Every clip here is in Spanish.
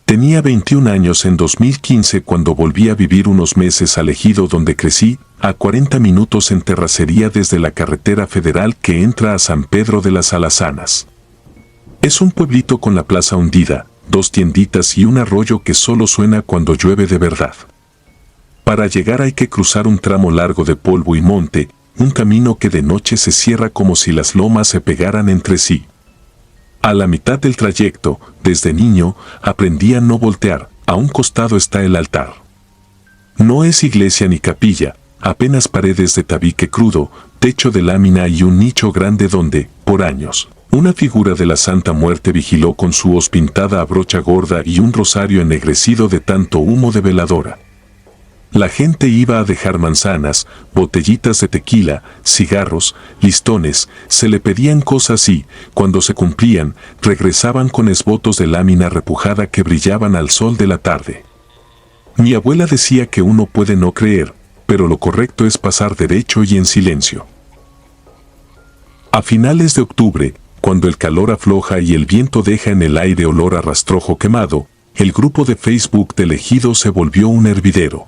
Tenía 21 años en 2015 cuando volví a vivir unos meses al ejido donde crecí, a 40 minutos en terracería desde la carretera federal que entra a San Pedro de las Alazanas. Es un pueblito con la plaza hundida, 2 tienditas y un arroyo que solo suena cuando llueve de verdad. Para llegar hay que cruzar un tramo largo de polvo y monte, un camino que de noche se cierra como si las lomas se pegaran entre sí. A la mitad del trayecto, desde niño, aprendí a no voltear, a un costado está el altar. No es iglesia ni capilla, apenas paredes de tabique crudo, techo de lámina y un nicho grande donde, por años, una figura de la Santa Muerte vigiló con su hoz pintada a brocha gorda y un rosario ennegrecido de tanto humo de veladora. La gente iba a dejar manzanas, botellitas de tequila, cigarros, listones, se le pedían cosas y, cuando se cumplían, regresaban con esbotos de lámina repujada que brillaban al sol de la tarde. Mi abuela decía que uno puede no creer, pero lo correcto es pasar derecho y en silencio. A finales de octubre, cuando el calor afloja y el viento deja en el aire olor a rastrojo quemado, el grupo de Facebook del ejido se volvió un hervidero.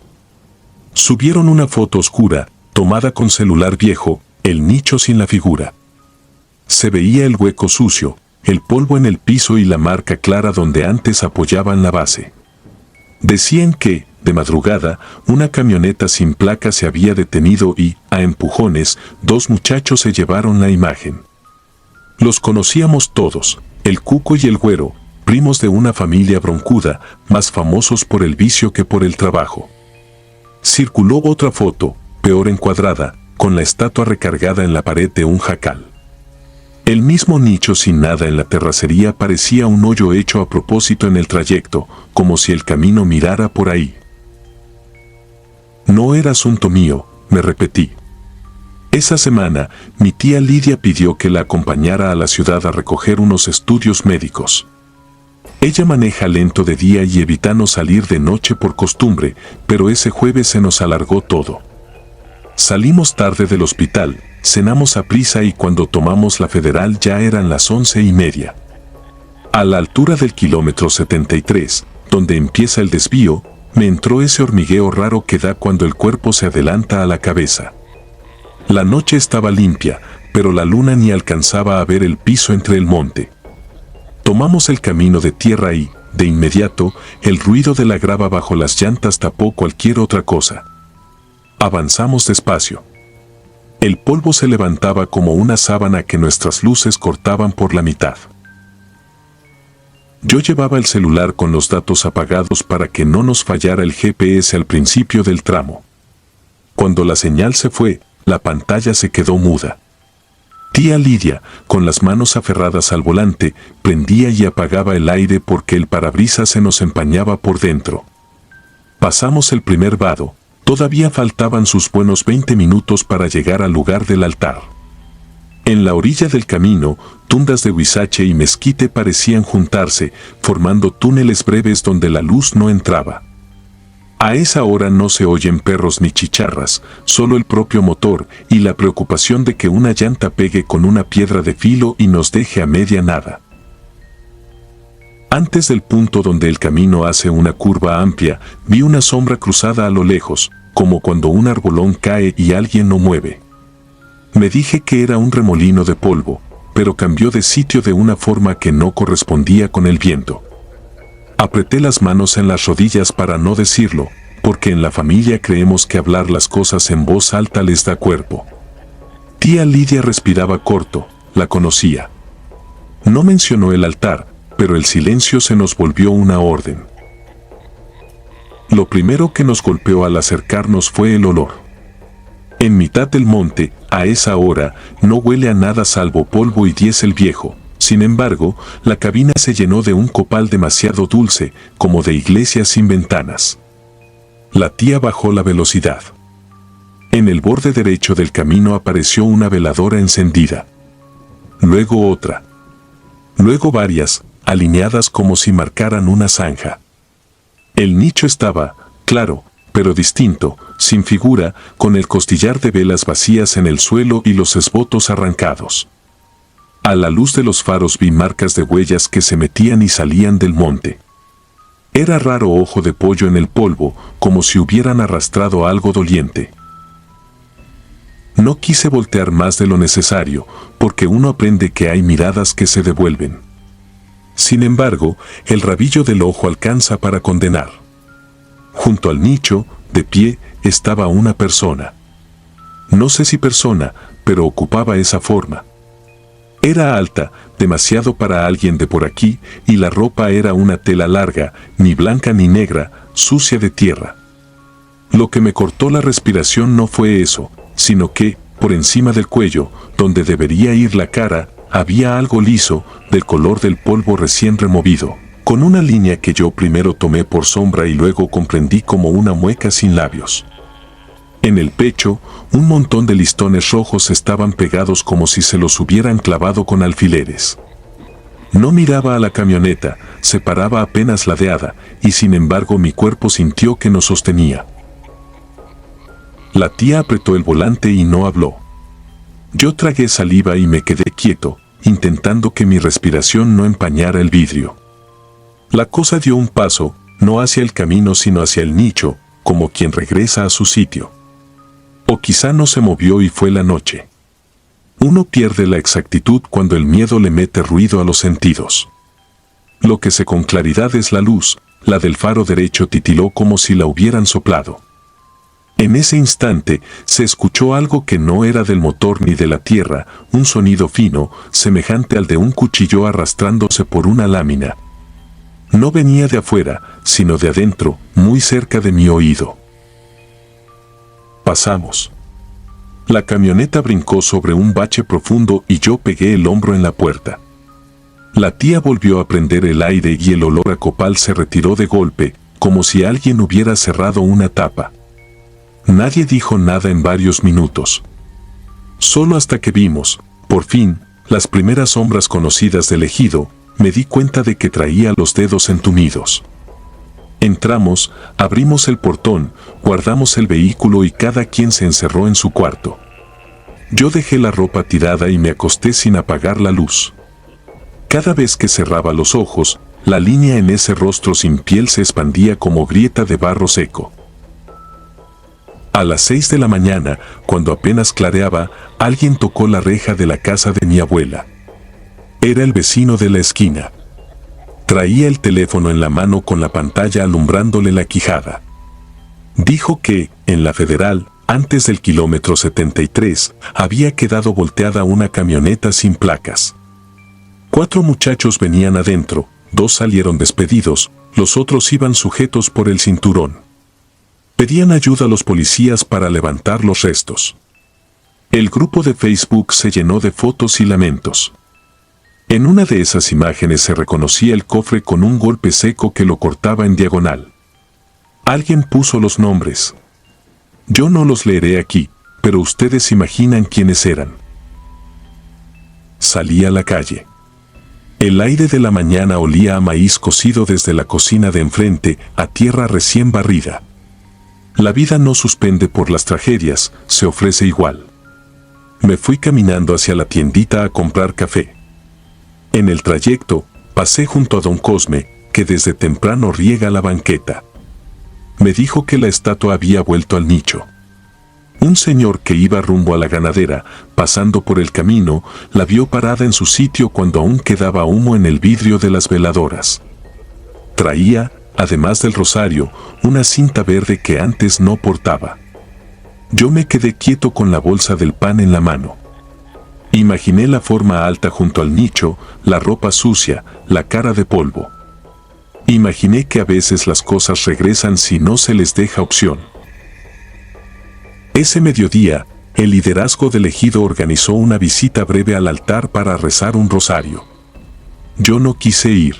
Subieron una foto oscura, tomada con celular viejo, el nicho sin la figura. Se veía el hueco sucio, el polvo en el piso y la marca clara donde antes apoyaban la base. Decían que, de madrugada, una camioneta sin placa se había detenido y, a empujones, 2 muchachos se llevaron la imagen. Los conocíamos todos, el Cuco y el Güero, primos de una familia broncuda, más famosos por el vicio que por el trabajo. Circuló otra foto, peor encuadrada, con la estatua recargada en la pared de un jacal. El mismo nicho sin nada en la terracería parecía un hoyo hecho a propósito en el trayecto, como si el camino mirara por ahí. No era asunto mío, me repetí. Esa semana, mi tía Lidia pidió que la acompañara a la ciudad a recoger unos estudios médicos. Ella maneja lento de día y evita no salir de noche por costumbre, pero ese jueves se nos alargó todo. Salimos tarde del hospital, cenamos a prisa y cuando tomamos la federal ya eran las 11:30. A la altura del kilómetro 73, donde empieza el desvío, me entró ese hormigueo raro que da cuando el cuerpo se adelanta a la cabeza. La noche estaba limpia, pero la luna ni alcanzaba a ver el piso entre el monte. Tomamos el camino de tierra y, de inmediato, el ruido de la grava bajo las llantas tapó cualquier otra cosa. Avanzamos despacio. El polvo se levantaba como una sábana que nuestras luces cortaban por la mitad. Yo llevaba el celular con los datos apagados para que no nos fallara el GPS al principio del tramo. Cuando la señal se fue, la pantalla se quedó muda. Tía Lidia, con las manos aferradas al volante, prendía y apagaba el aire porque el parabrisas se nos empañaba por dentro. Pasamos el primer vado, todavía faltaban sus buenos 20 minutos para llegar al lugar del altar. En la orilla del camino, tundas de huizache y mezquite parecían juntarse, formando túneles breves donde la luz no entraba. A esa hora no se oyen perros ni chicharras, solo el propio motor y la preocupación de que una llanta pegue con una piedra de filo y nos deje a media nada. Antes del punto donde el camino hace una curva amplia, vi una sombra cruzada a lo lejos, como cuando un arbolón cae y alguien lo mueve. Me dije que era un remolino de polvo, pero cambió de sitio de una forma que no correspondía con el viento. Apreté las manos en las rodillas para no decirlo, porque en la familia creemos que hablar las cosas en voz alta les da cuerpo. Tía Lidia respiraba corto, la conocía. No mencionó el altar, pero el silencio se nos volvió una orden. Lo primero que nos golpeó al acercarnos fue el olor. En mitad del monte, a esa hora, no huele a nada salvo polvo y diésel viejo. Sin embargo, la cabina se llenó de un copal demasiado dulce, como de iglesia sin ventanas. La tía bajó la velocidad. En el borde derecho del camino apareció una veladora encendida. Luego otra. Luego varias, alineadas como si marcaran una zanja. El nicho estaba, claro, pero distinto, sin figura, con el costillar de velas vacías en el suelo y los esbotos arrancados. A la luz de los faros vi marcas de huellas que se metían y salían del monte. Era raro ojo de pollo en el polvo, como si hubieran arrastrado algo doliente. No quise voltear más de lo necesario, porque uno aprende que hay miradas que se devuelven. Sin embargo, el rabillo del ojo alcanza para condenar. Junto al nicho, de pie, estaba una persona. No sé si persona, pero ocupaba esa forma. Era alta, demasiado para alguien de por aquí, y la ropa era una tela larga, ni blanca ni negra, sucia de tierra. Lo que me cortó la respiración no fue eso, sino que, por encima del cuello, donde debería ir la cara, había algo liso, del color del polvo recién removido, con una línea que yo primero tomé por sombra y luego comprendí como una mueca sin labios. En el pecho, un montón de listones rojos estaban pegados como si se los hubieran clavado con alfileres. No miraba a la camioneta, se paraba apenas ladeada, y sin embargo mi cuerpo sintió que nos sostenía. La tía apretó el volante y no habló. Yo tragué saliva y me quedé quieto, intentando que mi respiración no empañara el vidrio. La cosa dio un paso, no hacia el camino sino hacia el nicho, como quien regresa a su sitio. O quizá no se movió y fue la noche. Uno pierde la exactitud cuando el miedo le mete ruido a los sentidos. Lo que sé con claridad es la luz, la del faro derecho titiló como si la hubieran soplado. En ese instante se escuchó algo que no era del motor ni de la tierra, un sonido fino, semejante al de un cuchillo arrastrándose por una lámina. No venía de afuera, sino de adentro, muy cerca de mi oído. Pasamos. La camioneta brincó sobre un bache profundo y yo pegué el hombro en la puerta. La tía volvió a prender el aire y el olor a copal se retiró de golpe, como si alguien hubiera cerrado una tapa. Nadie dijo nada en varios minutos. Solo hasta que vimos, por fin, las primeras sombras conocidas del ejido, me di cuenta de que traía los dedos entumidos. Entramos, abrimos el portón, guardamos el vehículo y cada quien se encerró en su cuarto. Yo dejé la ropa tirada y me acosté sin apagar la luz. Cada vez que cerraba los ojos, la línea en ese rostro sin piel se expandía como grieta de barro seco. A las 6 de la mañana, cuando apenas clareaba, alguien tocó la reja de la casa de mi abuela. Era el vecino de la esquina. Traía el teléfono en la mano con la pantalla alumbrándole la quijada. Dijo que, en la Federal, antes del kilómetro 73, había quedado volteada una camioneta sin placas. 4 muchachos venían adentro, 2 salieron despedidos, los otros iban sujetos por el cinturón. Pedían ayuda a los policías para levantar los restos. El grupo de Facebook se llenó de fotos y lamentos. En una de esas imágenes se reconocía el cofre con un golpe seco que lo cortaba en diagonal. Alguien puso los nombres. Yo no los leeré aquí, pero ustedes imaginan quiénes eran. Salí a la calle. El aire de la mañana olía a maíz cocido desde la cocina de enfrente, a tierra recién barrida. La vida no suspende por las tragedias, se ofrece igual. Me fui caminando hacia la tiendita a comprar café. En el trayecto, pasé junto a don Cosme, que desde temprano riega la banqueta. Me dijo que la estatua había vuelto al nicho. Un señor que iba rumbo a la ganadera, pasando por el camino, la vio parada en su sitio cuando aún quedaba humo en el vidrio de las veladoras. Traía, además del rosario, una cinta verde que antes no portaba. Yo me quedé quieto con la bolsa del pan en la mano. Imaginé la forma alta junto al nicho, la ropa sucia, la cara de polvo. Imaginé que a veces las cosas regresan si no se les deja opción. Ese mediodía, el liderazgo del ejido organizó una visita breve al altar para rezar un rosario. Yo no quise ir.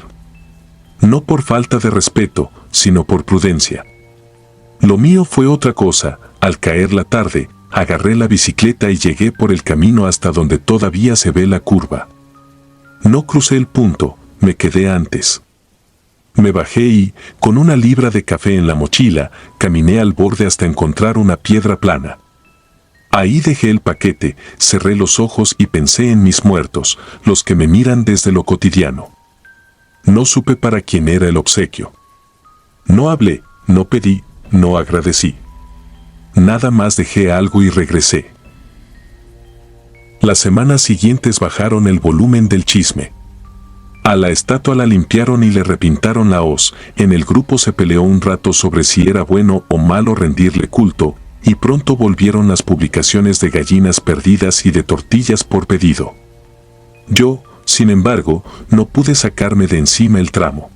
No por falta de respeto, sino por prudencia. Lo mío fue otra cosa. Al caer la tarde, agarré la bicicleta y llegué por el camino hasta donde todavía se ve la curva. No crucé el punto, me quedé antes. Me bajé y, con una libra de café en la mochila, caminé al borde hasta encontrar una piedra plana. Ahí dejé el paquete, cerré los ojos y pensé en mis muertos, los que me miran desde lo cotidiano. No supe para quién era el obsequio. No hablé, no pedí, no agradecí. Nada más dejé algo y regresé. Las semanas siguientes bajaron el volumen del chisme. A la estatua la limpiaron y le repintaron la hoz. En el grupo se peleó un rato sobre si era bueno o malo rendirle culto, y pronto volvieron las publicaciones de gallinas perdidas y de tortillas por pedido. Yo, sin embargo, no pude sacarme de encima el tramo.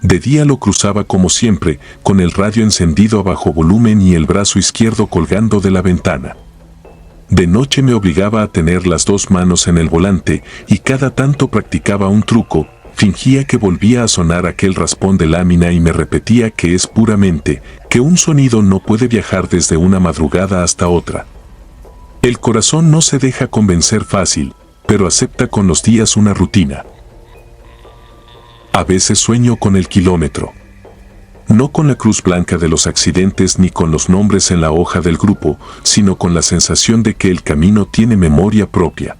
De día lo cruzaba como siempre, con el radio encendido a bajo volumen y el brazo izquierdo colgando de la ventana. De noche me obligaba a tener las dos manos en el volante y cada tanto practicaba un truco, fingía que volvía a sonar aquel raspón de lámina y me repetía que es puramente, que un sonido no puede viajar desde una madrugada hasta otra. El corazón no se deja convencer fácil, pero acepta con los días una rutina. A veces sueño con el kilómetro. No con la cruz blanca de los accidentes ni con los nombres en la hoja del grupo, sino con la sensación de que el camino tiene memoria propia.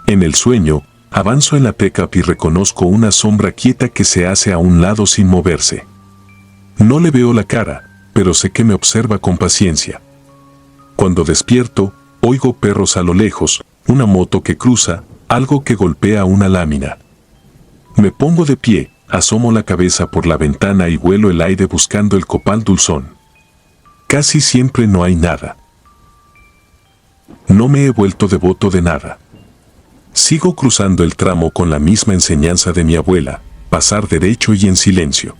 En el sueño, avanzo en la pickup y reconozco una sombra quieta que se hace a un lado sin moverse. No le veo la cara, pero sé que me observa con paciencia. Cuando despierto, oigo perros a lo lejos, una moto que cruza, algo que golpea una lámina. Me pongo de pie, asomo la cabeza por la ventana y huelo el aire buscando el copal dulzón. Casi siempre no hay nada. No me he vuelto devoto de nada. Sigo cruzando el tramo con la misma enseñanza de mi abuela, pasar derecho y en silencio.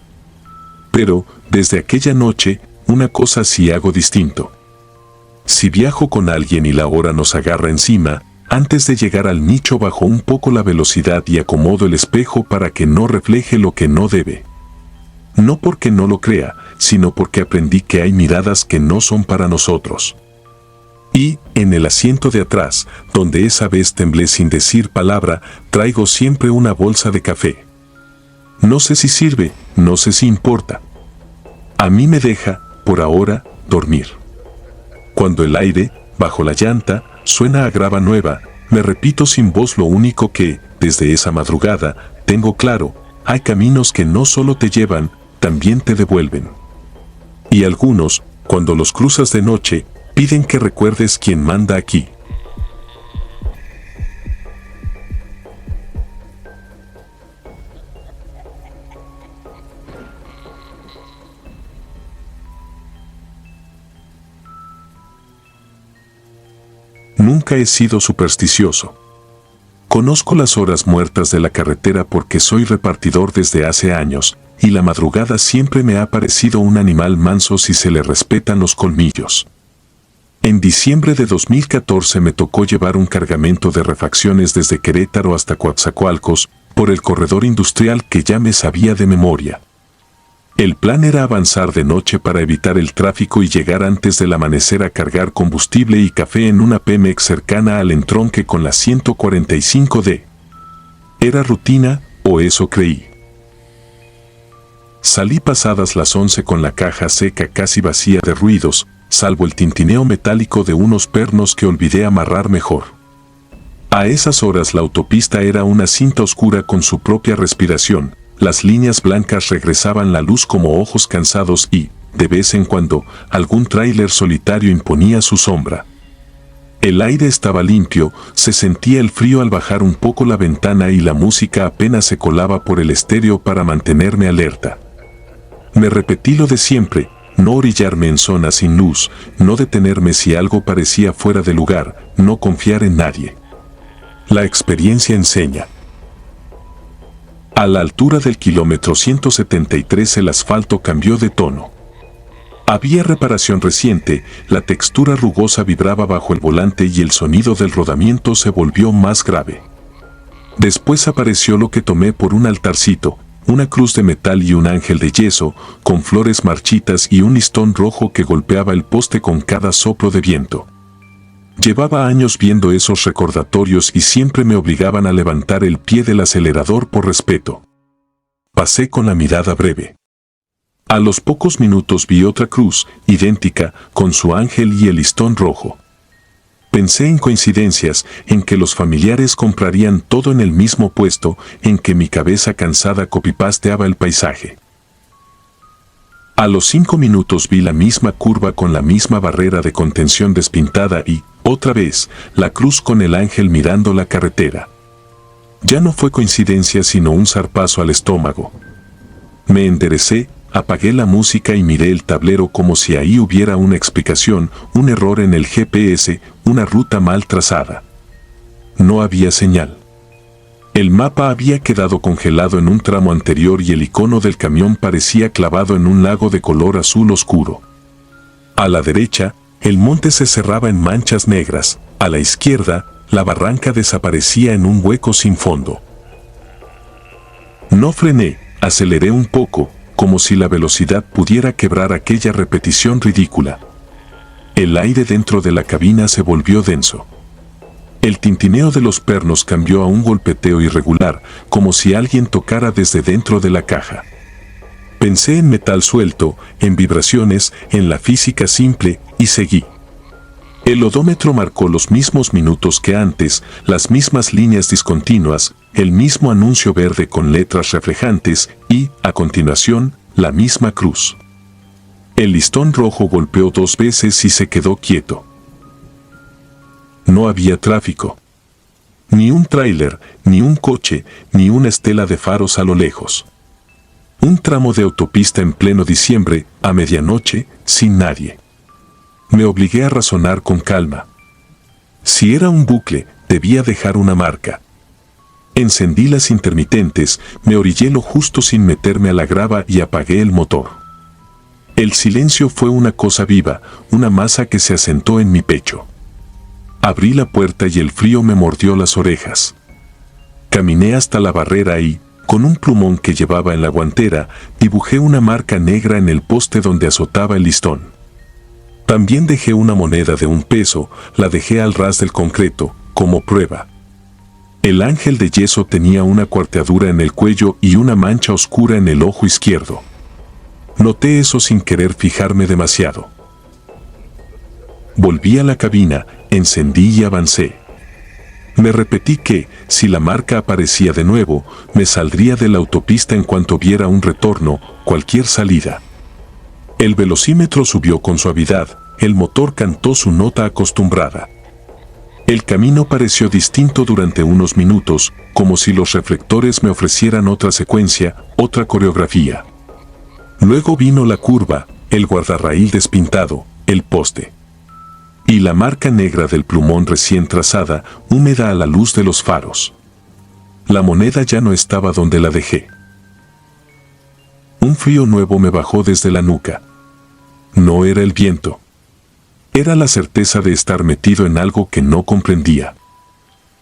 Pero, desde aquella noche, una cosa sí hago distinto. Si viajo con alguien y la hora nos agarra encima, antes de llegar al nicho bajo un poco la velocidad y acomodo el espejo para que no refleje lo que no debe. No porque no lo crea, sino porque aprendí que hay miradas que no son para nosotros. Y, en el asiento de atrás, donde esa vez temblé sin decir palabra, traigo siempre una bolsa de café. No sé si sirve, no sé si importa. A mí me deja, por ahora, dormir. Cuando el aire, bajo la llanta, suena a grava nueva, me repito sin voz lo único que, desde esa madrugada, tengo claro: hay caminos que no solo te llevan, también te devuelven. Y algunos, cuando los cruzas de noche, piden que recuerdes quién manda aquí. Nunca he sido supersticioso. Conozco las horas muertas de la carretera porque soy repartidor desde hace años, y la madrugada siempre me ha parecido un animal manso si se le respetan los colmillos. En diciembre de 2014 me tocó llevar un cargamento de refacciones desde Querétaro hasta Coatzacoalcos, por el corredor industrial que ya me sabía de memoria. El plan era avanzar de noche para evitar el tráfico y llegar antes del amanecer a cargar combustible y café en una Pemex cercana al entronque con la 145D. ¿Era rutina, o eso creí? Salí pasadas las 11 con la caja seca casi vacía de ruidos, salvo el tintineo metálico de unos pernos que olvidé amarrar mejor. A esas horas la autopista era una cinta oscura con su propia respiración. Las líneas blancas regresaban la luz como ojos cansados y, de vez en cuando, algún tráiler solitario imponía su sombra. El aire estaba limpio, se sentía el frío al bajar un poco la ventana y la música apenas se colaba por el estéreo para mantenerme alerta. Me repetí lo de siempre: no orillarme en zonas sin luz, no detenerme si algo parecía fuera de lugar, no confiar en nadie. La experiencia enseña. A la altura del kilómetro 173 el asfalto cambió de tono. Había reparación reciente, la textura rugosa vibraba bajo el volante y el sonido del rodamiento se volvió más grave. Después apareció lo que tomé por un altarcito, una cruz de metal y un ángel de yeso, con flores marchitas y un listón rojo que golpeaba el poste con cada soplo de viento. Llevaba años viendo esos recordatorios y siempre me obligaban a levantar el pie del acelerador por respeto. Pasé con la mirada breve. A los pocos minutos vi otra cruz, idéntica, con su ángel y el listón rojo. Pensé en coincidencias, en que los familiares comprarían todo en el mismo puesto, en que mi cabeza cansada copipasteaba el paisaje. A los 5 minutos vi la misma curva con la misma barrera de contención despintada y, otra vez, la cruz con el ángel mirando la carretera. Ya no fue coincidencia sino un zarpazo al estómago. Me enderecé, apagué la música y miré el tablero como si ahí hubiera una explicación, un error en el GPS, una ruta mal trazada. No había señal. El mapa había quedado congelado en un tramo anterior y el icono del camión parecía clavado en un lago de color azul oscuro. A la derecha, el monte se cerraba en manchas negras, a la izquierda, la barranca desaparecía en un hueco sin fondo. No frené, aceleré un poco, como si la velocidad pudiera quebrar aquella repetición ridícula. El aire dentro de la cabina se volvió denso. El tintineo de los pernos cambió a un golpeteo irregular, como si alguien tocara desde dentro de la caja. Pensé en metal suelto, en vibraciones, en la física simple, y seguí. El odómetro marcó los mismos minutos que antes, las mismas líneas discontinuas, el mismo anuncio verde con letras reflejantes y, a continuación, la misma cruz. El listón rojo golpeó 2 veces y se quedó quieto. No había tráfico. Ni un tráiler, ni un coche, ni una estela de faros a lo lejos. Un tramo de autopista en pleno diciembre, a medianoche, sin nadie. Me obligué a razonar con calma. Si era un bucle, debía dejar una marca. Encendí las intermitentes, me orillé lo justo sin meterme a la grava y apagué el motor. El silencio fue una cosa viva, una masa que se asentó en mi pecho. Abrí la puerta y el frío me mordió las orejas. Caminé hasta la barrera y, con un plumón que llevaba en la guantera, dibujé una marca negra en el poste donde azotaba el listón. También dejé una moneda de 1 peso, la dejé al ras del concreto, como prueba. El ángel de yeso tenía una cuarteadura en el cuello y una mancha oscura en el ojo izquierdo. Noté eso sin querer fijarme demasiado. Volví a la cabina, encendí y avancé. Me repetí que, si la marca aparecía de nuevo, me saldría de la autopista en cuanto viera un retorno, cualquier salida. El velocímetro subió con suavidad, el motor cantó su nota acostumbrada. El camino pareció distinto durante unos minutos, como si los reflectores me ofrecieran otra secuencia, otra coreografía. Luego vino la curva, el guardarraíl despintado, el poste. Y la marca negra del plumón recién trazada, húmeda a la luz de los faros. La moneda ya no estaba donde la dejé. Un frío nuevo me bajó desde la nuca. No era el viento. Era la certeza de estar metido en algo que no comprendía.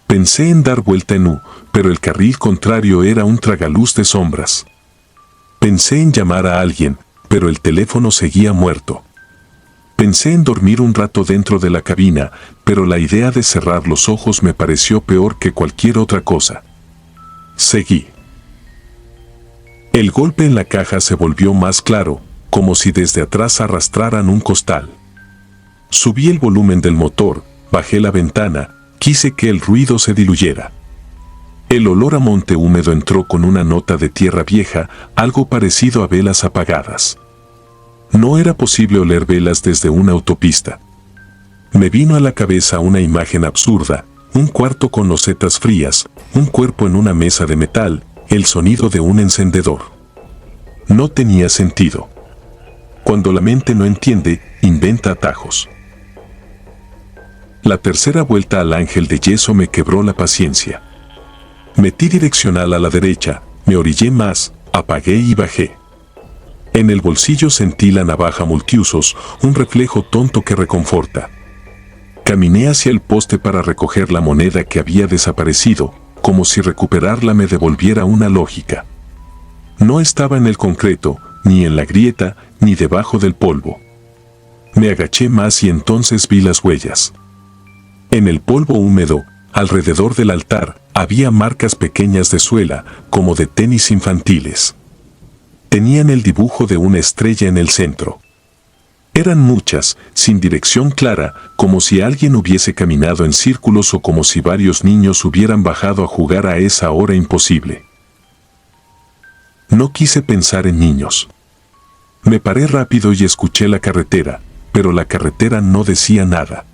Pensé en dar vuelta en U, pero el carril contrario era un tragaluz de sombras. Pensé en llamar a alguien, pero el teléfono seguía muerto. Pensé en dormir un rato dentro de la cabina, pero la idea de cerrar los ojos me pareció peor que cualquier otra cosa. Seguí. El golpe en la caja se volvió más claro, como si desde atrás arrastraran un costal. Subí el volumen del motor, bajé la ventana, quise que el ruido se diluyera. El olor a monte húmedo entró con una nota de tierra vieja, algo parecido a velas apagadas. No era posible oler velas desde una autopista. Me vino a la cabeza una imagen absurda, un cuarto con losetas frías, un cuerpo en una mesa de metal, el sonido de un encendedor. No tenía sentido. Cuando la mente no entiende, inventa atajos. La tercera vuelta al ángel de yeso me quebró la paciencia. Metí direccional a la derecha, me orillé más, apagué y bajé. En el bolsillo sentí la navaja multiusos, un reflejo tonto que reconforta. Caminé hacia el poste para recoger la moneda que había desaparecido, como si recuperarla me devolviera una lógica. No estaba en el concreto, ni en la grieta, ni debajo del polvo. Me agaché más y entonces vi las huellas. En el polvo húmedo, alrededor del altar, había marcas pequeñas de suela, como de tenis infantiles. Tenían el dibujo de una estrella en el centro. Eran muchas, sin dirección clara, como si alguien hubiese caminado en círculos o como si varios niños hubieran bajado a jugar a esa hora imposible. No quise pensar en niños. Me paré rápido y escuché la carretera, pero la carretera no decía nada.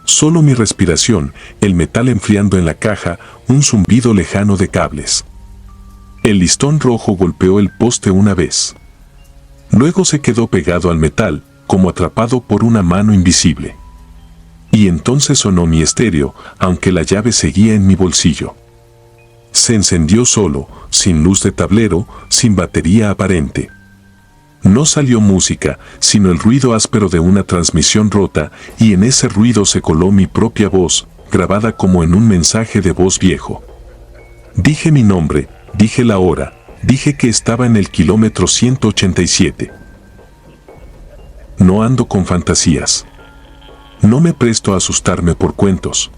Solo mi respiración, el metal enfriando en la caja, un zumbido lejano de cables. El listón rojo golpeó el poste una vez. Luego se quedó pegado al metal, como atrapado por una mano invisible. Y entonces sonó mi estéreo, aunque la llave seguía en mi bolsillo. Se encendió solo, sin luz de tablero, sin batería aparente. No salió música, sino el ruido áspero de una transmisión rota, y en ese ruido se coló mi propia voz, grabada como en un mensaje de voz viejo. Dije mi nombre, dije la hora, dije que estaba en el kilómetro 187. No ando con fantasías. No me presto a asustarme por cuentos.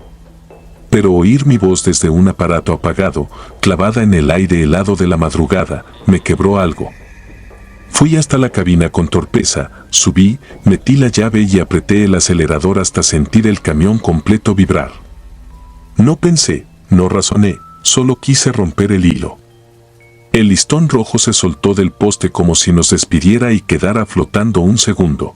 Pero oír mi voz desde un aparato apagado, clavada en el aire helado de la madrugada, me quebró algo. Fui hasta la cabina con torpeza, subí, metí la llave y apreté el acelerador hasta sentir el camión completo vibrar. No pensé, no razoné, solo quise romper el hilo. El listón rojo se soltó del poste como si nos despidiera y quedara flotando un segundo.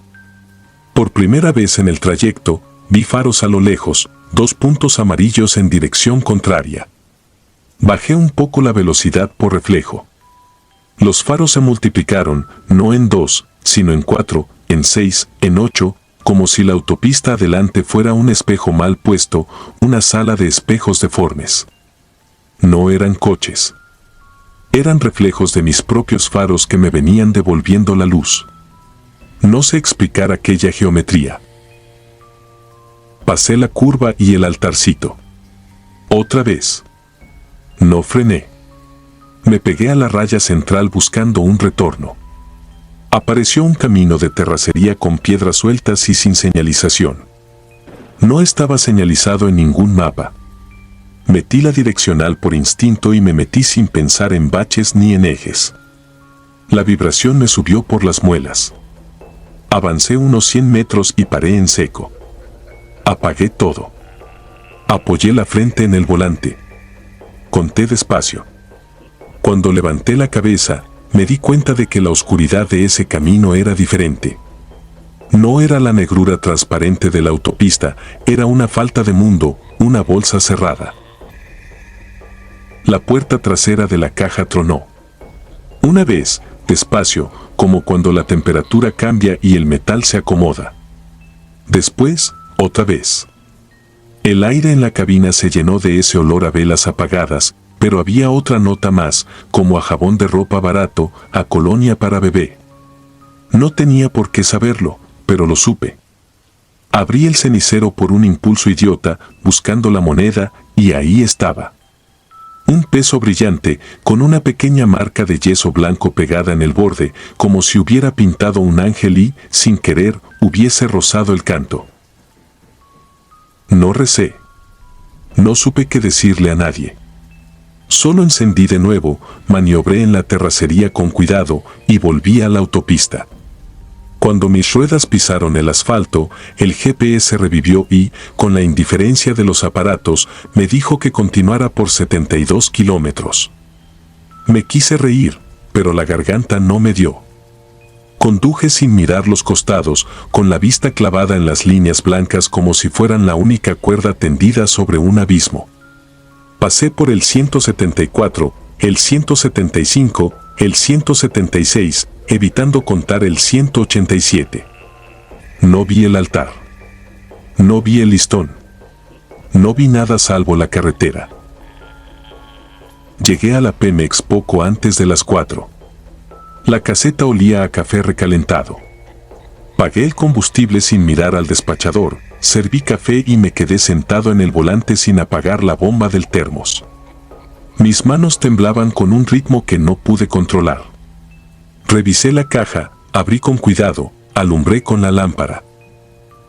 Por primera vez en el trayecto, vi faros a lo lejos, 2 puntos amarillos en dirección contraria. Bajé un poco la velocidad por reflejo. Los faros se multiplicaron, no en 2, sino en 4, en 6, en 8, como si la autopista adelante fuera un espejo mal puesto, una sala de espejos deformes. No eran coches. Eran reflejos de mis propios faros que me venían devolviendo la luz. No sé explicar aquella geometría. Pasé la curva y el altarcito. Otra vez. No frené. Me pegué a la raya central buscando un retorno. Apareció un camino de terracería con piedras sueltas y sin señalización. No estaba señalizado en ningún mapa. Metí la direccional por instinto y me metí sin pensar en baches ni en ejes. La vibración me subió por las muelas. Avancé unos 100 metros y paré en seco. Apagué todo. Apoyé la frente en el volante. Conté despacio. Cuando levanté la cabeza, me di cuenta de que la oscuridad de ese camino era diferente. No era la negrura transparente de la autopista, era una falta de mundo, una bolsa cerrada. La puerta trasera de la caja tronó. Una vez, despacio, como cuando la temperatura cambia y el metal se acomoda. Después, otra vez. El aire en la cabina se llenó de ese olor a velas apagadas, pero había otra nota más, como a jabón de ropa barato, a colonia para bebé. No tenía por qué saberlo, pero lo supe. Abrí el cenicero por un impulso idiota, buscando la moneda, y ahí estaba. Un peso brillante, con una pequeña marca de yeso blanco pegada en el borde, como si hubiera pintado un ángel y, sin querer, hubiese rozado el canto. No recé. No supe qué decirle a nadie. Solo encendí de nuevo, maniobré en la terracería con cuidado y volví a la autopista. Cuando mis ruedas pisaron el asfalto, el GPS revivió y, con la indiferencia de los aparatos, me dijo que continuara por 72 kilómetros. Me quise reír, pero la garganta no me dio. Conduje sin mirar los costados, con la vista clavada en las líneas blancas como si fueran la única cuerda tendida sobre un abismo. Pasé por el 174, el 175, el 176, evitando contar el 187. No vi el altar. No vi el listón. No vi nada salvo la carretera. Llegué a la Pemex poco antes de las 4. La caseta olía a café recalentado. Pagué el combustible sin mirar al despachador, serví café y me quedé sentado en el volante sin apagar la bomba del termos. Mis manos temblaban con un ritmo que no pude controlar. Revisé la caja, abrí con cuidado, alumbré con la lámpara.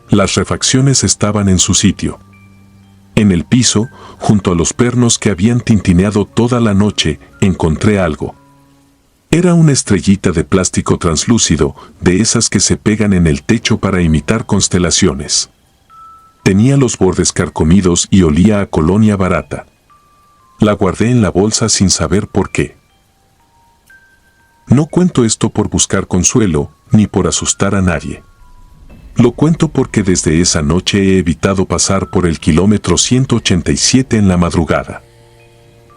Las refacciones estaban en su sitio. En el piso, junto a los pernos que habían tintineado toda la noche, encontré algo. Era una estrellita de plástico translúcido, de esas que se pegan en el techo para imitar constelaciones. Tenía los bordes carcomidos y olía a colonia barata. La guardé en la bolsa sin saber por qué. No cuento esto por buscar consuelo, ni por asustar a nadie. Lo cuento porque desde esa noche he evitado pasar por el kilómetro 187 en la madrugada.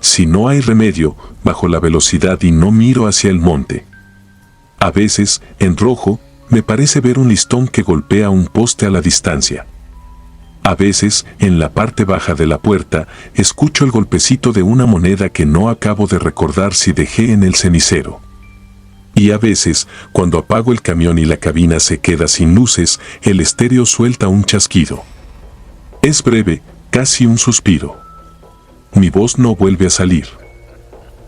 Si no hay remedio, bajo la velocidad y no miro hacia el monte. A veces, en rojo, me parece ver un listón que golpea un poste a la distancia. A veces, en la parte baja de la puerta, escucho el golpecito de una moneda que no acabo de recordar si dejé en el cenicero. Y a veces, cuando apago el camión y la cabina se queda sin luces, el estéreo suelta un chasquido. Es breve, casi un suspiro. Mi voz no vuelve a salir.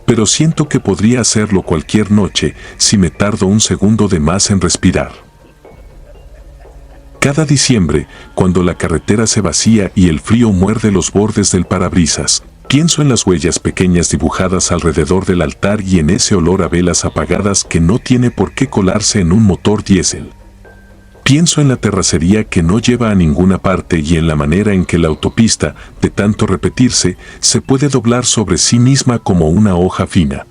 Pero siento que podría hacerlo cualquier noche si me tardo un segundo de más en respirar. Cada diciembre, cuando la carretera se vacía y el frío muerde los bordes del parabrisas, pienso en las huellas pequeñas dibujadas alrededor del altar y en ese olor a velas apagadas que no tiene por qué colarse en un motor diésel. Pienso en la terracería que no lleva a ninguna parte y en la manera en que la autopista, de tanto repetirse, se puede doblar sobre sí misma como una hoja fina.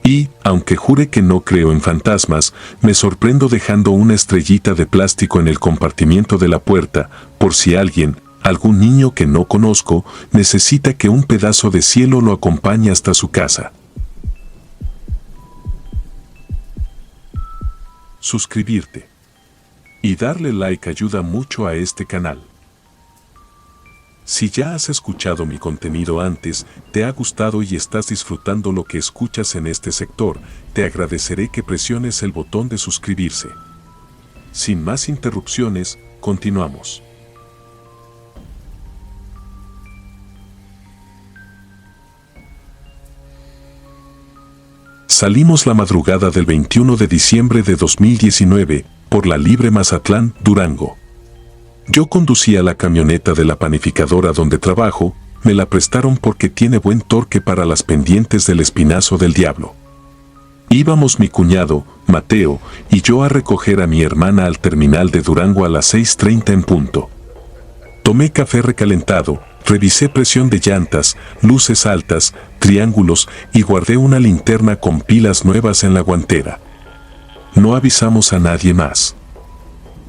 Y, aunque jure que no creo en fantasmas, me sorprendo dejando una estrellita de plástico en el compartimiento de la puerta, por si alguien, algún niño que no conozco, necesita que un pedazo de cielo lo acompañe hasta su casa. Suscribirte y darle like ayuda mucho a este canal. Si ya has escuchado mi contenido antes, te ha gustado y estás disfrutando lo que escuchas en este sector, te agradeceré que presiones el botón de suscribirse. Sin más interrupciones, continuamos. Salimos la madrugada del 21 de diciembre de 2019, por la Libre Mazatlán, Durango. Yo conducía la camioneta de la panificadora donde trabajo, me la prestaron porque tiene buen torque para las pendientes del Espinazo del Diablo. Íbamos mi cuñado, Mateo, y yo a recoger a mi hermana al terminal de Durango a las 6:30 en punto. Tomé café recalentado, revisé presión de llantas, luces altas, triángulos y guardé una linterna con pilas nuevas en la guantera. No avisamos a nadie más.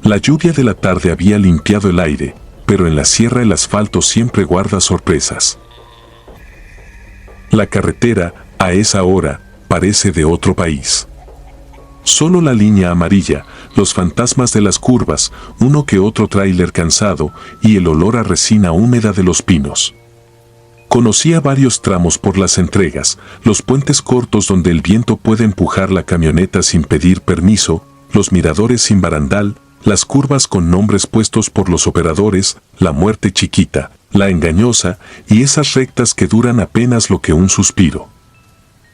La lluvia de la tarde había limpiado el aire, pero en la sierra el asfalto siempre guarda sorpresas. La carretera, a esa hora, parece de otro país. Solo la línea amarilla, los fantasmas de las curvas, uno que otro tráiler cansado y el olor a resina húmeda de los pinos. Conocía varios tramos por las entregas, los puentes cortos donde el viento puede empujar la camioneta sin pedir permiso, los miradores sin barandal, las curvas con nombres puestos por los operadores, la muerte chiquita, la engañosa y esas rectas que duran apenas lo que un suspiro.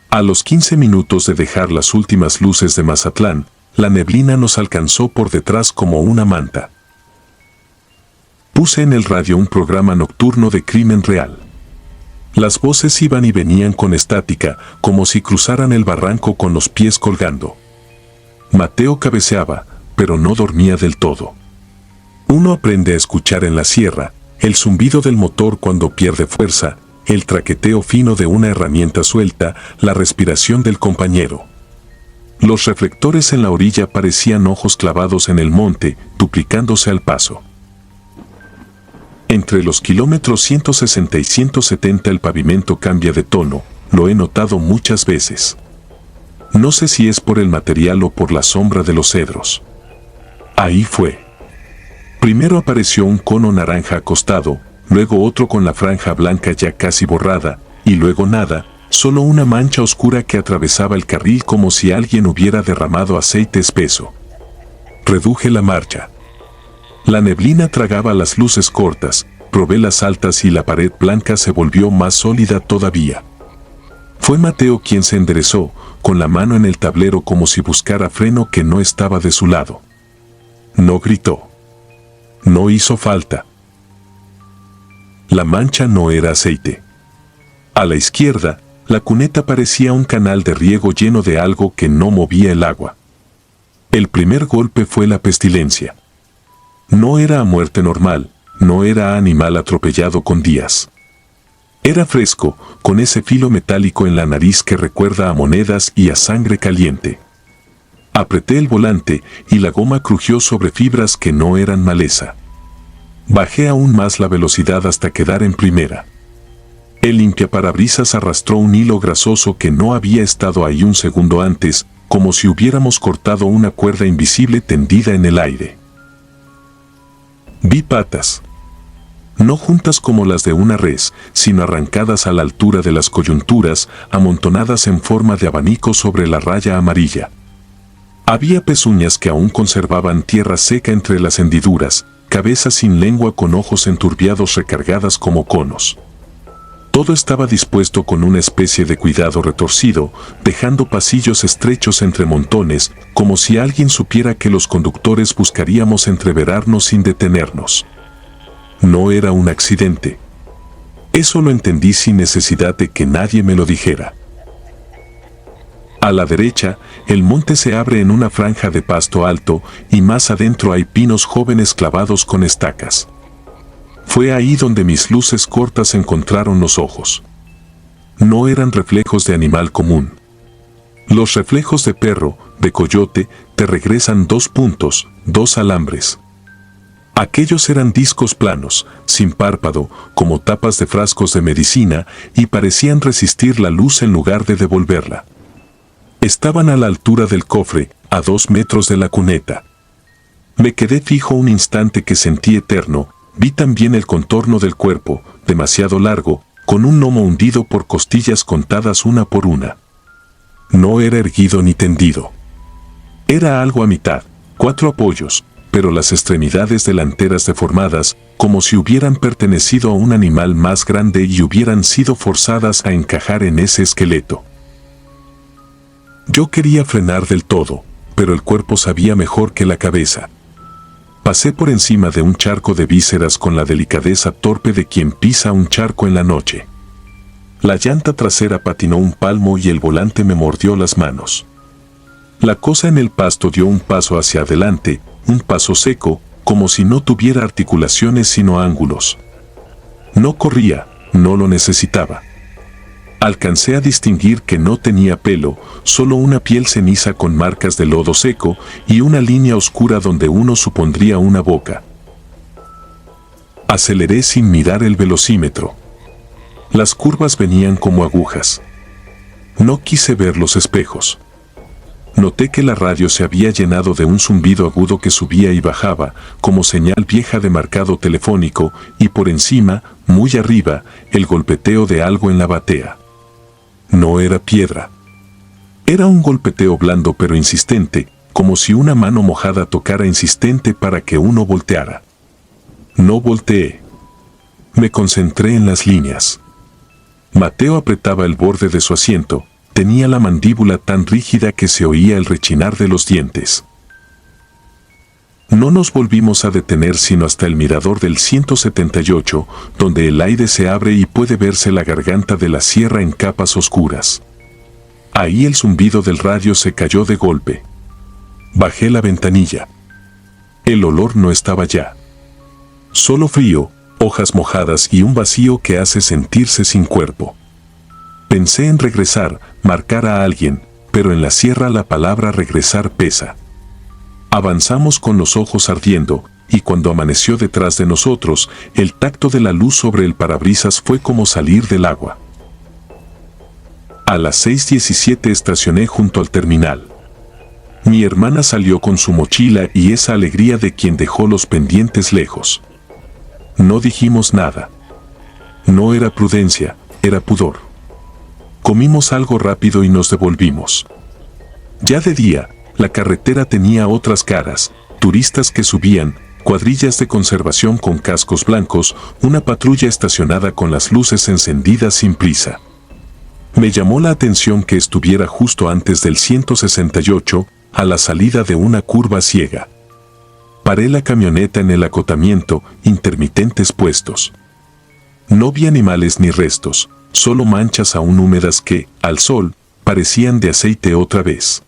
A los 15 minutos de dejar las últimas luces de Mazatlán, la neblina nos alcanzó por detrás como una manta. Puse en el radio un programa nocturno de crimen real. Las voces iban y venían con estática, como si cruzaran el barranco con los pies colgando. Mateo cabeceaba, pero no dormía del todo. Uno aprende a escuchar en la sierra, el zumbido del motor cuando pierde fuerza, el traqueteo fino de una herramienta suelta, la respiración del compañero. Los reflectores en la orilla parecían ojos clavados en el monte, duplicándose al paso. Entre los kilómetros 160 y 170 el pavimento cambia de tono, lo he notado muchas veces. No sé si es por el material o por la sombra de los cedros. Ahí fue. Primero apareció un cono naranja acostado, luego otro con la franja blanca ya casi borrada, y luego nada, solo una mancha oscura que atravesaba el carril como si alguien hubiera derramado aceite espeso. Reduje la marcha. La neblina tragaba las luces cortas, probé las altas y la pared blanca se volvió más sólida todavía. Fue Mateo quien se enderezó, con la mano en el tablero como si buscara freno que no estaba de su lado. No gritó. No hizo falta. La mancha no era aceite. A la izquierda, la cuneta parecía un canal de riego lleno de algo que no movía el agua. El primer golpe fue la pestilencia. No era a muerte normal, no era a animal atropellado con días. Era fresco, con ese filo metálico en la nariz que recuerda a monedas y a sangre caliente. Apreté el volante y la goma crujió sobre fibras que no eran maleza. Bajé aún más la velocidad hasta quedar en primera. El limpiaparabrisas arrastró un hilo grasoso que no había estado ahí un segundo antes, como si hubiéramos cortado una cuerda invisible tendida en el aire. Vi patas. No juntas como las de una res, sino arrancadas a la altura de las coyunturas, amontonadas en forma de abanico sobre la raya amarilla. Había pezuñas que aún conservaban tierra seca entre las hendiduras, cabezas sin lengua con ojos enturbiados recargadas como conos. Todo estaba dispuesto con una especie de cuidado retorcido, dejando pasillos estrechos entre montones, como si alguien supiera que los conductores buscaríamos entreverarnos sin detenernos. No era un accidente. Eso lo entendí sin necesidad de que nadie me lo dijera. A la derecha, el monte se abre en una franja de pasto alto y más adentro hay pinos jóvenes clavados con estacas. Fue ahí donde mis luces cortas encontraron los ojos. No eran reflejos de animal común. Los reflejos de perro, de coyote, te regresan 2 puntos, 2 alambres. Aquellos eran discos planos, sin párpado, como tapas de frascos de medicina, y parecían resistir la luz en lugar de devolverla. Estaban a la altura del cofre, a 2 metros de la cuneta. Me quedé fijo un instante que sentí eterno. Vi también el contorno del cuerpo, demasiado largo, con un lomo hundido por costillas contadas una por una. No era erguido ni tendido. Era algo a mitad, 4 apoyos, pero las extremidades delanteras deformadas, como si hubieran pertenecido a un animal más grande y hubieran sido forzadas a encajar en ese esqueleto. Yo quería frenar del todo, pero el cuerpo sabía mejor que la cabeza. Pasé por encima de un charco de vísceras con la delicadeza torpe de quien pisa un charco en la noche. La llanta trasera patinó un palmo y el volante me mordió las manos. La cosa en el pasto dio un paso hacia adelante, un paso seco, como si no tuviera articulaciones sino ángulos. No corría, no lo necesitaba. Alcancé a distinguir que no tenía pelo, solo una piel ceniza con marcas de lodo seco y una línea oscura donde uno supondría una boca. Aceleré sin mirar el velocímetro. Las curvas venían como agujas. No quise ver los espejos. Noté que la radio se había llenado de un zumbido agudo que subía y bajaba, como señal vieja de marcado telefónico, y por encima, muy arriba, el golpeteo de algo en la batea. No era piedra. Era un golpeteo blando pero insistente, como si una mano mojada tocara insistente para que uno volteara. No volteé. Me concentré en las líneas. Mateo apretaba el borde de su asiento, tenía la mandíbula tan rígida que se oía el rechinar de los dientes. No nos volvimos a detener sino hasta el mirador del 178, donde el aire se abre y puede verse la garganta de la sierra en capas oscuras. Ahí el zumbido del radio se cayó de golpe. Bajé la ventanilla. El olor no estaba ya. Solo frío, hojas mojadas y un vacío que hace sentirse sin cuerpo. Pensé en regresar, marcar a alguien, pero en la sierra la palabra regresar pesa. Avanzamos con los ojos ardiendo, y cuando amaneció detrás de nosotros, el tacto de la luz sobre el parabrisas fue como salir del agua. A las 6:17 estacioné junto al terminal. Mi hermana salió con su mochila y esa alegría de quien dejó los pendientes lejos. No dijimos nada. No era prudencia, era pudor. Comimos algo rápido y nos devolvimos. Ya de día, la carretera tenía otras caras, turistas que subían, cuadrillas de conservación con cascos blancos, una patrulla estacionada con las luces encendidas sin prisa. Me llamó la atención que estuviera justo antes del 168, a la salida de una curva ciega. Paré la camioneta en el acotamiento, intermitentes puestos. No vi animales ni restos, solo manchas aún húmedas que, al sol, parecían de aceite otra vez.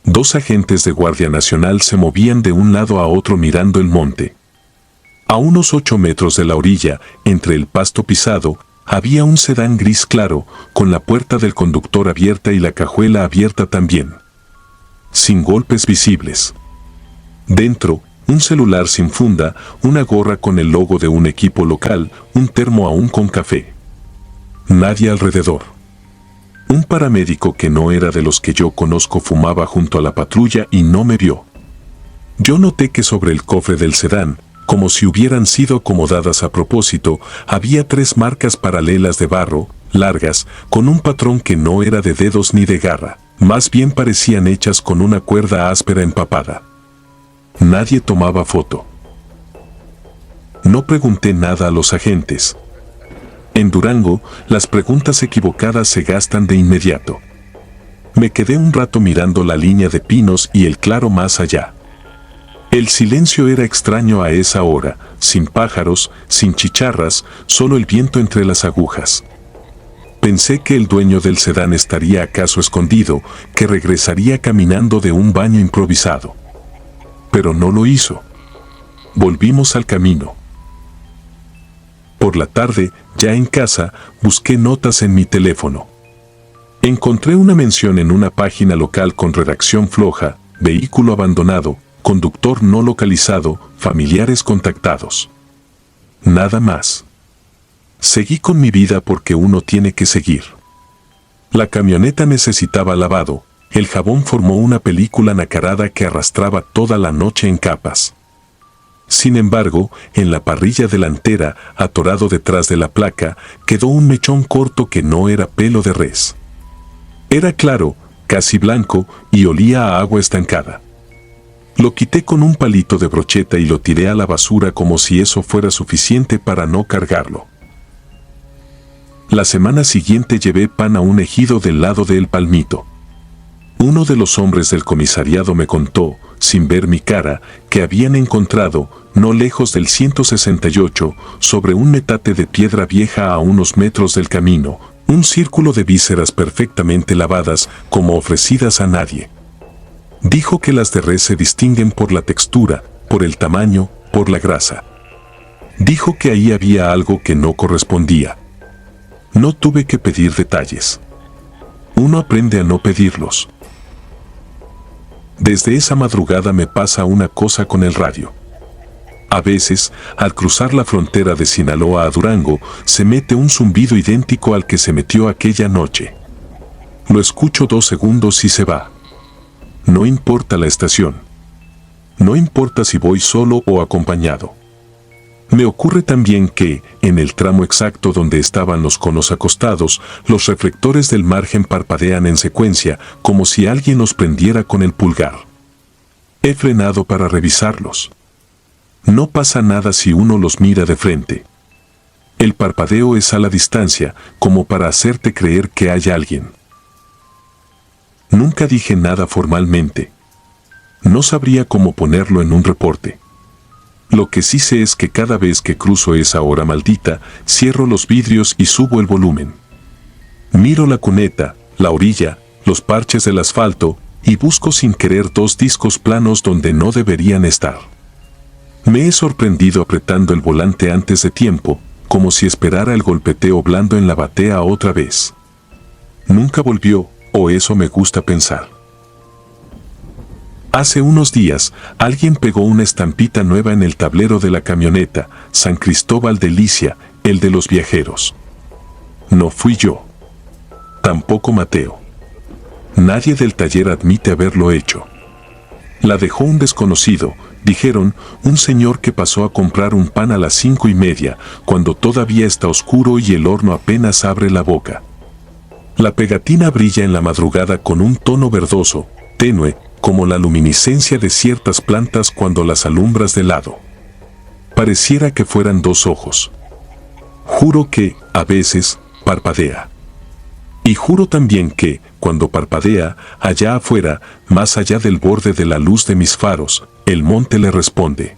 2 agentes de Guardia Nacional se movían de un lado a otro mirando el monte. A unos 8 metros de la orilla, entre el pasto pisado, había un sedán gris claro, con la puerta del conductor abierta y la cajuela abierta también. Sin golpes visibles. Dentro, un celular sin funda, una gorra con el logo de un equipo local, un termo aún con café. Nadie alrededor. Un paramédico que no era de los que yo conozco fumaba junto a la patrulla y no me vio. Yo noté que sobre el cofre del sedán, como si hubieran sido acomodadas a propósito, había 3 marcas paralelas de barro, largas, con un patrón que no era de dedos ni de garra, más bien parecían hechas con una cuerda áspera empapada. Nadie tomaba foto. No pregunté nada a los agentes. En Durango, las preguntas equivocadas se gastan de inmediato. Me quedé un rato mirando la línea de pinos y el claro más allá. El silencio era extraño a esa hora, sin pájaros, sin chicharras, solo el viento entre las agujas. Pensé que el dueño del sedán estaría acaso escondido, que regresaría caminando de un baño improvisado. Pero no lo hizo. Volvimos al camino. Por la tarde, ya en casa, busqué notas en mi teléfono. Encontré una mención en una página local con redacción floja, vehículo abandonado, conductor no localizado, familiares contactados. Nada más. Seguí con mi vida porque uno tiene que seguir. La camioneta necesitaba lavado, el jabón formó una película nacarada que arrastraba toda la noche en capas. Sin embargo, en la parrilla delantera, atorado detrás de la placa, quedó un mechón corto que no era pelo de res. Era claro, casi blanco, y olía a agua estancada. Lo quité con un palito de brocheta y lo tiré a la basura como si eso fuera suficiente para no cargarlo. La semana siguiente llevé pan a un ejido del lado de El Palmito. Uno de los hombres del comisariado me contó, sin ver mi cara, que habían encontrado, no lejos del 168, sobre un metate de piedra vieja a unos metros del camino, un círculo de vísceras perfectamente lavadas, como ofrecidas a nadie. Dijo que las de res se distinguen por la textura, por el tamaño, por la grasa. Dijo que ahí había algo que no correspondía. No tuve que pedir detalles. Uno aprende a no pedirlos. Desde esa madrugada me pasa una cosa con el radio. A veces, al cruzar la frontera de Sinaloa a Durango, se mete un zumbido idéntico al que se metió aquella noche. Lo escucho 2 segundos y se va. No importa la estación. No importa si voy solo o acompañado. Me ocurre también que, en el tramo exacto donde estaban los conos acostados, los reflectores del margen parpadean en secuencia, como si alguien los prendiera con el pulgar. He frenado para revisarlos. No pasa nada si uno los mira de frente. El parpadeo es a la distancia, como para hacerte creer que hay alguien. Nunca dije nada formalmente. No sabría cómo ponerlo en un reporte. Lo que sí sé es que cada vez que cruzo esa hora maldita, cierro los vidrios y subo el volumen. Miro la cuneta, la orilla, los parches del asfalto, y busco sin querer 2 discos planos donde no deberían estar. Me he sorprendido apretando el volante antes de tiempo, como si esperara el golpeteo blando en la batea otra vez. Nunca volvió, o eso me gusta pensar. Hace unos días, alguien pegó una estampita nueva en el tablero de la camioneta, San Cristóbal de Licia, el de los viajeros. No fui yo. Tampoco Mateo. Nadie del taller admite haberlo hecho. La dejó un desconocido, dijeron, un señor que pasó a comprar un pan a las 5:30, cuando todavía está oscuro y el horno apenas abre la boca. La pegatina brilla en la madrugada con un tono verdoso, tenue, como la luminiscencia de ciertas plantas cuando las alumbras de lado. Pareciera que fueran 2 ojos. Juro que, a veces, parpadea. Y juro también que, cuando parpadea, allá afuera, más allá del borde de la luz de mis faros, el monte le responde.